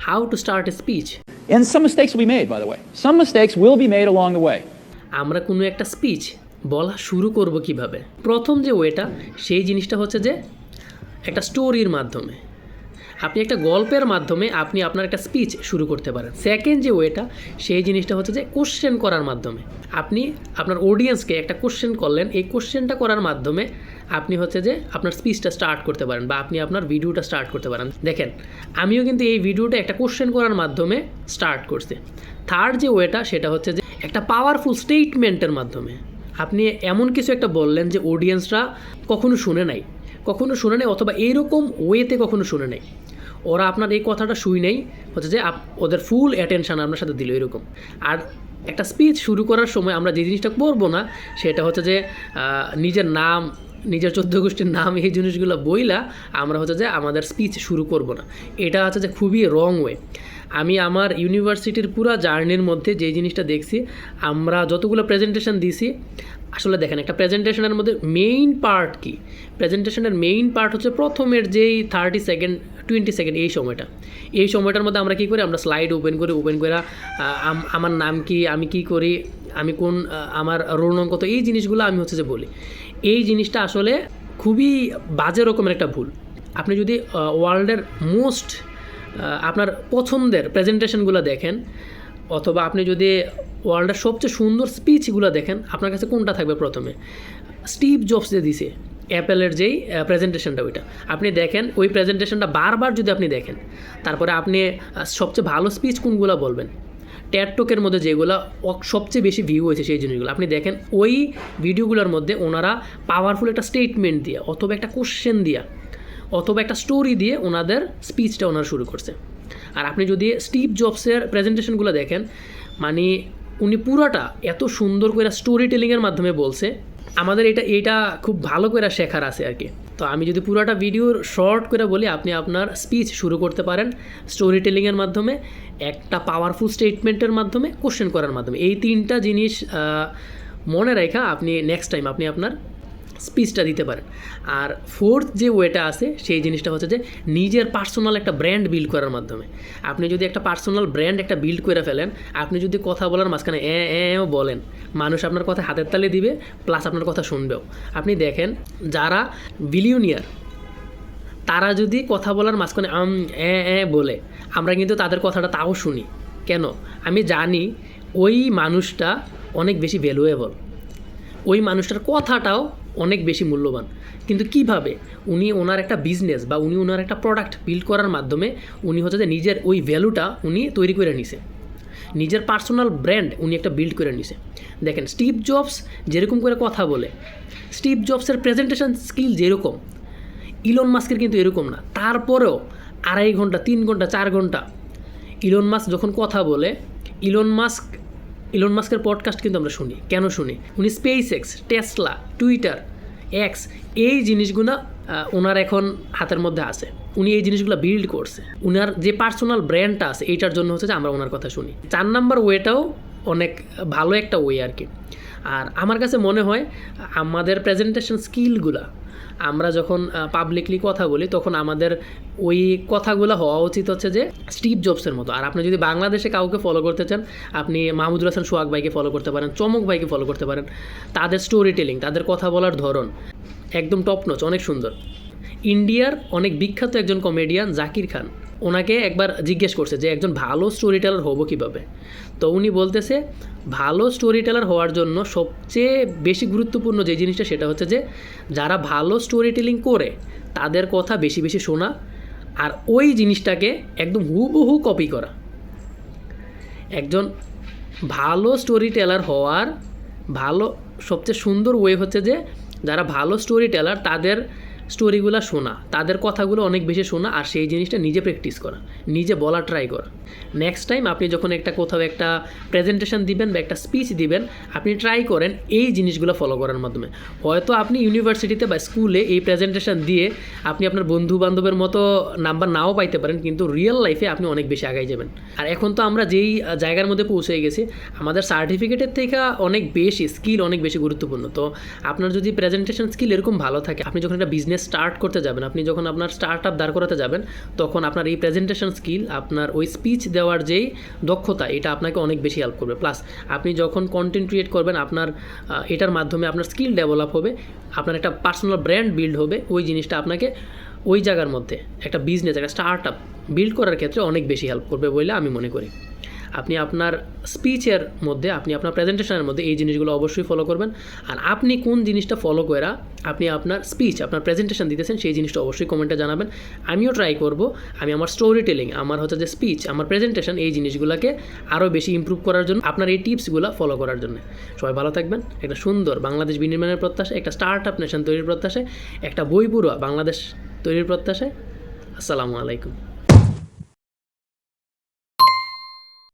how to start a speech. And some mistakes will be made, by the way. Some mistakes will be made along the way. আমরা কোনো একটা speech বলা শুরু করব কিভাবে? প্রথম যে ওয়েটা সেই জিনিসটা হচ্ছে যে একটা স্টোরির মাধ্যমে, আপনি একটা গল্পের মাধ্যমে আপনি আপনার একটা স্পিচ শুরু করতে পারেন। সেকেন্ড যে ওয়েটা সেই জিনিসটা হচ্ছে যে কোশ্চেন করার মাধ্যমে, আপনি আপনার অডিয়েন্সকে একটা কোশ্চেন করলেন, এই কোশ্চেনটা করার মাধ্যমে আপনি হচ্ছে যে আপনার স্পিচটা স্টার্ট করতে পারেন বা আপনি আপনার ভিডিওটা স্টার্ট করতে পারেন। দেখেন, আমিও কিন্তু এই ভিডিওটা একটা কোশ্চেন করার মাধ্যমে স্টার্ট করছি। থার্ড যে ওয়েটা সেটা হচ্ছে যে একটা পাওয়ারফুল স্টেটমেন্টের মাধ্যমে আপনি এমন কিছু একটা বললেন যে অডিয়েন্সরা কখনো শুনে নাই অথবা এইরকম ওয়েতে কখনো শুনে নাই, ওরা আপনার এই কথাটা শুই নেই, হচ্ছে যে ওদের ফুল অ্যাটেনশান আপনার সাথে দিল এরকম। আর একটা স্পিচ শুরু করার সময় আমরা যে জিনিসটা করবো না সেটা হচ্ছে যে নিজের নাম, নিজের 14 গোষ্ঠীর নাম, এই জিনিসগুলো বইলা আমরা হচ্ছে যে আমাদের স্পিচ শুরু করব না। এটা হচ্ছে যে খুবই রং ওয়ে। আমি আমার ইউনিভার্সিটির পুরো জার্নির মধ্যে যেই জিনিসটা দেখছি, আমরা যতগুলো প্রেজেন্টেশন দিছি, আসলে দেখেন একটা প্রেজেন্টেশনের মধ্যে মেইন পার্ট কি, প্রেজেন্টেশনের মেইন পার্ট হচ্ছে প্রথমের যেই 30 সেকেন্ড 20 সেকেন্ড এই সময়টার মধ্যে আমরা কী করি, আমরা স্লাইড ওপেন করে আমার নাম কি, আমি কি করি, আমি কোন, আমার রোল নং কত, এই জিনিসগুলো আমি হচ্ছে যে বলি। এই জিনিসটা আসলে খুবই বাজে রকমের একটা ভুল। আপনি যদি ওয়ার্ল্ডের মোস্ট আপনার পছন্দের প্রেজেন্টেশনগুলো দেখেন, অথবা আপনি যদি ওয়ার্ল্ডের সবচেয়ে সুন্দর স্পিচগুলো দেখেন, আপনার কাছে কোনটা থাকবে প্রথমে? স্টিভ জবস যে দিছে অ্যাপেলের যেই প্রেজেন্টেশনটা, ওইটা আপনি দেখেন, ওই প্রেজেন্টেশনটা বারবার যদি আপনি দেখেন, তারপরে আপনি সবচেয়ে ভালো স্পিচ কোনগুলো বলবেন, টেড টকের মধ্যে যেগুলো সবচেয়ে বেশি ভিউ হয়েছে সেই জিনিসগুলো আপনি দেখেন, ওই ভিডিওগুলোর মধ্যে ওনারা পাওয়ারফুল একটা স্টেটমেন্ট দিয়ে অথবা একটা কোশ্চেন দিয়া অথবা একটা স্টোরি দিয়ে ওনাদের স্পিচটা ওনারা শুরু করছে। আর আপনি যদি স্টিভ জবসের প্রেজেন্টেশনগুলো দেখেন, মানে উনি পুরাটা এত সুন্দর করে স্টোরি টেলিংয়ের মাধ্যমে বলছে, আমাদের এটা খুব ভালো করে শেখার আছে আর কি। তো আমি যদি পুরাটা ভিডিওর শর্ট করে বলি, আপনি আপনার স্পিচ শুরু করতে পারেন স্টোরি টেলিংয়ের মাধ্যমে, একটা পাওয়ারফুল স্টেটমেন্টের মাধ্যমে, কোশ্চেন করার মাধ্যমে। এই তিনটা জিনিস মনে রাখা আপনি নেক্সট টাইম আপনি আপনার স্পিচটা দিতে পারেন। আর ফোর্থ যে ওয়েটা আছে সেই জিনিসটা হচ্ছে যে নিজের পার্সোনাল একটা ব্র্যান্ড বিল্ড করার মাধ্যমে। আপনি যদি একটা পার্সোনাল ব্র্যান্ড একটা বিল্ড করে ফেলেন, আপনি যদি কথা বলার মাঝখানে বলেন, মানুষ আপনার কথা হাতের তালে দিবে, প্লাস আপনার কথা শুনবেও। আপনি দেখেন যারা বিলিয়নিয়ার, তারা যদি কথা বলার মাঝখানে বলে, আমরা কিন্তু তাদের কথাটা তাও শুনি। কেন? আমি জানি ওই মানুষটা অনেক বেশি ভ্যালুয়েবল, ওই মানুষটার কথাটাও অনেক বেশি মূল্যবান। কিন্তু কিভাবে উনি ওনার একটা বিজনেস বা উনি ওনার একটা প্রোডাক্ট বিল্ড করার মাধ্যমে উনি হচ্ছে যে নিজের ওই ভ্যালুটা উনি তৈরি করে নিছে, নিজের পার্সোনাল ব্র্যান্ড উনি একটা বিল্ড করে নিছে। দেখেন স্টিভ জবস যেরকম করে কথা বলে, স্টিভ জবসের প্রেজেন্টেশন স্কিল যেরকম, ইলন মাস্কের কিন্তু এরকম না। তারপরেও 2.5 ঘন্টা 3 ঘন্টা 4 ঘন্টা ইলন মাস্ক যখন কথা বলে, ইলন মাস্কের পডকাস্ট কিন্তু আমরা শুনি। কেন শুনি? উনি space x, Tesla, Twitter, x, এই জিনিসগুলো ওনার এখন হাতের মধ্যে আছে। উনি এই জিনিসগুলো বিল্ড করছে, ওনার যে পার্সোনাল ব্র্যান্ডটা আছে এইটার জন্য হচ্ছে যে আমরা ওনার কথা শুনি। 4 নাম্বার ওয়েটাও অনেক ভালো একটা ওয়ে আর কি। আর আমার কাছে মনে হয় আমাদের প্রেজেন্টেশন স্কিলগুলা আমরা যখন পাবলিকলি কথা বলি, তখন আমাদের ওই কথাগুলো হওয়া উচিত হচ্ছে যে স্টিভ জবসের মতো। আর আপনি যদি বাংলাদেশে কাউকে ফলো করতে চান, আপনি মাহমুদুল হাসান সোহাগ ভাইকে ফলো করতে পারেন, চমক ভাইকে ফলো করতে পারেন। তাদের স্টোরি টেলিং, তাদের কথা বলার ধরন একদম টপ নচ, অনেক সুন্দর। ইন্ডিয়ার অনেক বিখ্যাত একজন কমেডিয়ান জাকির খান, ওনাকে একবার জিজ্ঞেস করছে যে একজন ভালো স্টোরি টেলার হবো কীভাবে। তো উনি বলতেছে ভালো স্টোরি টেলার হওয়ার জন্য সবচেয়ে বেশি গুরুত্বপূর্ণ যে জিনিসটা সেটা হচ্ছে যে যারা ভালো স্টোরি টেলিং করে তাদের কথা বেশি বেশি শোনা, আর ওই জিনিসটাকে একদম হুবহু কপি করা। একজন ভালো স্টোরি টেলার হওয়ার সবচেয়ে সুন্দর ওয়ে হচ্ছে যে যারা ভালো স্টোরি টেলার তাদের স্টোরিগুলো শোনা, তাদের কথাগুলো অনেক বেশি শোনা, আর সেই জিনিসটা নিজে প্র্যাকটিস করা, নিজে বলা ট্রাই করা। নেক্সট টাইম আপনি যখন কোথাও একটা প্রেজেন্টেশন দিবেন বা একটা স্পিচ দিবেন, আপনি ট্রাই করেন এই জিনিসগুলো ফলো করার মাধ্যমে। হয়তো আপনি ইউনিভার্সিটিতে বা স্কুলে এই প্রেজেন্টেশন দিয়ে আপনি আপনার বন্ধু বান্ধবের মতো নাম্বার নাও পাইতে পারেন, কিন্তু রিয়েল লাইফে আপনি অনেক বেশি আগাই যাবেন। আর এখন তো আমরা যেই জায়গার মধ্যে পৌঁছে গেছি, আমাদের সার্টিফিকেটের থেকে অনেক বেশি স্কিল অনেক বেশি গুরুত্বপূর্ণ। তো আপনার যদি প্রেজেন্টেশন স্কিল এরকম ভালো থাকে, আপনি যখন একটা বিজনেস বিজনেস স্টার্ট করতে যাবেন, আপনি যখন আপনার স্টার্ট আপ দাঁড় করাতে যাবেন, তখন আপনার এই প্রেজেন্টেশন স্কিল, আপনার ওই স্পিচ দেওয়ার যেই দক্ষতা, এটা আপনাকে অনেক বেশি হেল্প করবে। প্লাস আপনি যখন কন্টেন্ট ক্রিয়েট করবেন, আপনার এটার মাধ্যমে আপনার স্কিল ডেভেলপ হবে, আপনার একটা পার্সোনাল ব্র্যান্ড বিল্ড হবে, ওই জিনিসটা আপনাকে ওই জায়গার মধ্যে একটা বিজনেস, একটা স্টার্ট আপ বিল্ড করার ক্ষেত্রে অনেক বেশি হেল্প করবে বলে আমি মনে করি। আপনি আপনার স্পিচের মধ্যে, আপনি আপনার প্রেজেন্টেশনের মধ্যে এই জিনিসগুলো অবশ্যই ফলো করবেন। আর আপনি কোন জিনিসটা ফলো করে আপনি আপনার স্পিচ, আপনার প্রেজেন্টেশন দিতেছেন, সেই জিনিসটা অবশ্যই কমেন্টে জানাবেন। আমিও ট্রাই করব, আমি আমার স্টোরি টেলিং, আমার হচ্ছে যে স্পিচ, আমার প্রেজেন্টেশন, এই জিনিসগুলোকে আরও বেশি ইমপ্রুভ করার জন্য, আপনার এই টিপসগুলো ফলো করার জন্য। সবাই ভালো থাকবেন। একটা সুন্দর বাংলাদেশ বিনির্মাণের প্রত্যাশা, একটা স্টার্ট আপ নেশন তৈরির প্রত্যাশায়, একটা বইপুরা বাংলাদেশ তৈরির প্রত্যাশায়। আসসালামু আলাইকুম।